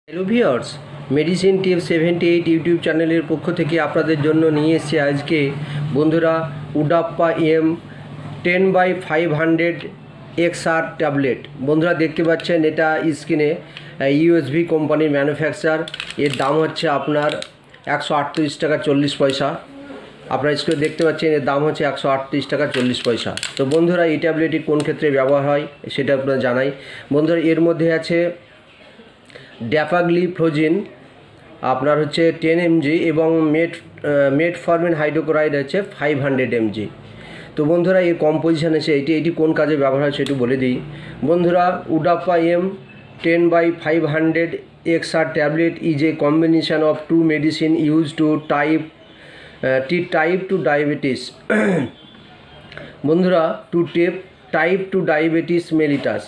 Hello viewers, medicine টিপ 78 YouTube চ্যানেলের পক্ষ থেকে আপনাদের জন্য নিয়ে এসেছি আজকে বন্ধুরা উডাপ্পা এম 10/500 XR ট্যাবলেট। বন্ধুরা দেখতে পাচ্ছেন এটা স্ক্রিনে ইউএসভি কোম্পানির ম্যানুফ্যাকচার। এর দাম হচ্ছে আপনার 138 টাকা 40 পয়সা। আপনারা স্ক্রিনে দেখতে পাচ্ছেন এর দাম হচ্ছে 138 টাকা 40 পয়সা। তো বন্ধুরা এই ট্যাবলেটটি কোন ক্ষেত্রে ব্যবহার হয় সেটা আপনারা জানাই। বন্ধুরা এর মধ্যে আছে ড্যাপাগ্লিফ্লোজিন আপনার হচ্ছে 10 mg এবং মেটফর্মিন হাইড্রোক্লোরাইড হচ্ছে 500 mg। তো বন্ধুরা এর কম্পোজিশন আছে এটি কোন কাজে ব্যবহার হয় সেটা বলে দিই। বন্ধুরা উডাপ্পা M 10/500 XR tablet is a combination of two medicine use to type two diabetes. বন্ধুরা টাইপ টু ডায়াবেটিস মেলিটাস,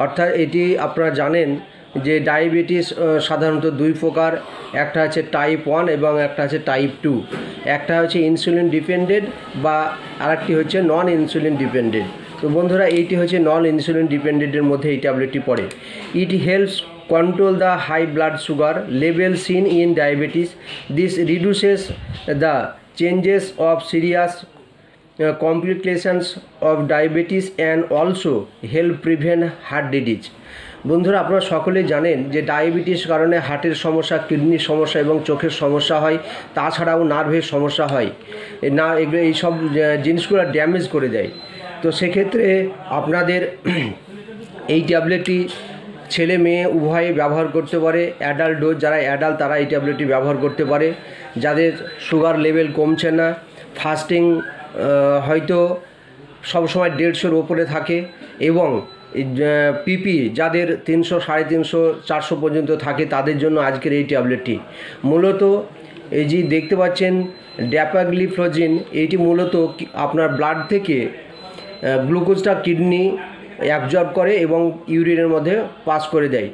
অর্থাৎ এটি আপনারা জানেন যে ডায়াবেটিস সাধারণত দুই প্রকার, একটা হচ্ছে টাইপ 1 এবং একটা হচ্ছে টাইপ 2। একটা হচ্ছে ইনসুলিন ডিপেন্ডেন্ট বা আরেকটি হচ্ছে নন ইনসুলিন ডিপেন্ডেন্ট। তো বন্ধুরা এইটি হচ্ছে নন ইনসুলিন ডিপেন্ডেন্টের মধ্যে এই ট্যাবলেটটি পড়ে। It helps control the high blood sugar level seen in diabetes. This reduces the changes of serious complications of diabetes and also help prevent heart disease. বন্ধুরা আপনারা সকলেই জানেন যে ডায়াবেটিস কারণে হার্টের সমস্যা, কিডনির সমস্যা এবং চোখের সমস্যা হয়, তাছাড়াও নার্ভের সমস্যা হয়। না এগুলো এইসব জিনিসগুলো ড্যামেজ করে দেয়। তো সেক্ষেত্রে আপনাদের এই ট্যাবলেটটি ছেলে মেয়ে উভয়ে ব্যবহার করতে পারে। অ্যাডাল্ট ডোজ, যারা অ্যাডাল্ট তারা এই ট্যাবলেটটি ব্যবহার করতে পারে। যাদের সুগার লেভেল কমছে না, ফাস্টিং হয়তো সবসময় 150-এর ওপরে থাকে এবং পিপি যাদের 300, 350, 400 পর্যন্ত থাকে তাদের জন্য আজকের এই ট্যাবলেটটি। মূলত এই যে দেখতে পাচ্ছেন ড্যাপাগ্লিফ্লোজিন, এইটি মূলত আপনার ব্লাড থেকে গ্লুকোজটা কিডনি অ্যাবজর্ব করে এবং ইউরিনের মধ্যে পাস করে দেয়।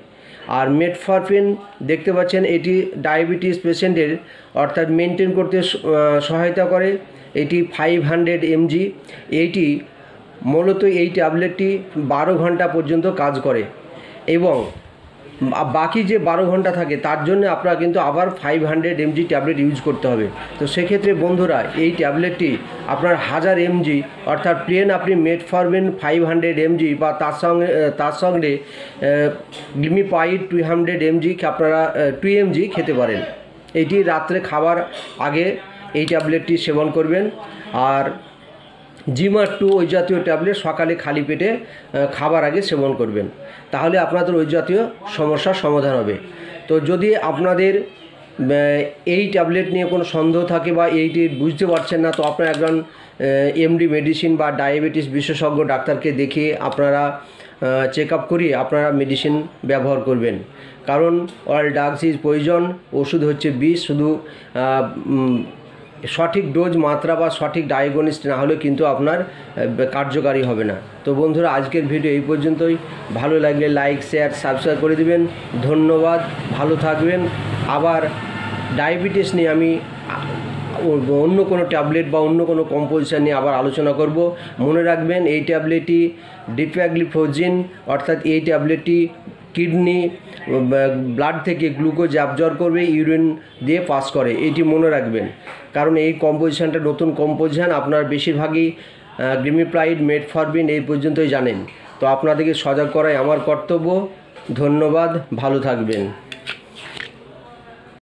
আর মেটফরমিন দেখতে পাচ্ছেন এটি ডায়াবেটিস পেশেন্টের অর্থাৎ মেনটেন করতে সহায়তা করে। এটি 500 mg। এইটি মূলত এই ট্যাবলেটটি 12 ঘন্টা পর্যন্ত কাজ করে এবং বাকি যে 12 ঘন্টা থাকে তার জন্য আপনারা কিন্তু আবার 500 mg ট্যাবলেট ইউজ করতে হবে। তো সেক্ষেত্রে বন্ধুরা এই ট্যাবলেটটি আপনার 1000 mg অর্থাৎ প্লেন আপনি মেটফরমিন 500 mg বা তার সঙ্গে গ্লিমিপাইড 200 mg আপনারা 2 mg খেতে পারেন। এটি রাত্রে খাবার আগে এই ট্যাবলেটটি সেবন করবেন। আর জিমার-2 ওই জাতীয় ট্যাবলেট সকালে খালি পেটে খাবার আগে সেবন করবেন, তাহলে আপনাদের ওই জাতীয় সমস্যার সমাধান হবে। তো যদি আপনাদের এই ট্যাবলেট নিয়ে কোনো সন্দেহ থাকে বা এইটি বুঝতে পারছেন না, তো আপনারা একজন এমডি মেডিসিন বা ডায়াবেটিস বিশেষজ্ঞ ডাক্তারকে দেখিয়ে আপনারা চেক আপ করিয়ে আপনারা মেডিসিন ব্যবহার করবেন। কারণ অল ড্রাগস ইজ পয়জন, ওষুধ হচ্ছে বিষ। শুধু সঠিক ডোজ মাত্রা বা সঠিক ডায়াগনোসিস না হলে কিন্তু আপনার কার্যকারী হবে না। তো বন্ধুরা আজকের ভিডিও এই পর্যন্তই। ভালো লাগলে লাইক, শেয়ার, সাবস্ক্রাইব করে দিবেন। ধন্যবাদ, ভালো থাকবেন। আবার ডায়াবেটিস নিয়ে আমি অন্য কোনো ট্যাবলেট বা অন্য কোনো কম্পোজিশন নিয়ে আবার আলোচনা করব। মনে রাখবেন এই ট্যাবলেটটি ড্যাপাগ্লিফ্লোজিন, অর্থাৎ এই ট্যাবলেটটি কিডনি ব্লাড থেকে গ্লুকোজ অ্যাবজর্ব করবে, ইউরিন দিয়ে পাস করে। এটি মনে রাখবেন, কারণ এই কম্পোজিশনটা নতুন কম্পোজিশন। আপনার বেশিরভাগই গ্লিমিপাইড, মেটফরমিন এই পর্যন্তই জানেন। তো আপনাদেরকে সজাগ করাই আমার কর্তব্য। ধন্যবাদ, ভালো থাকবেন।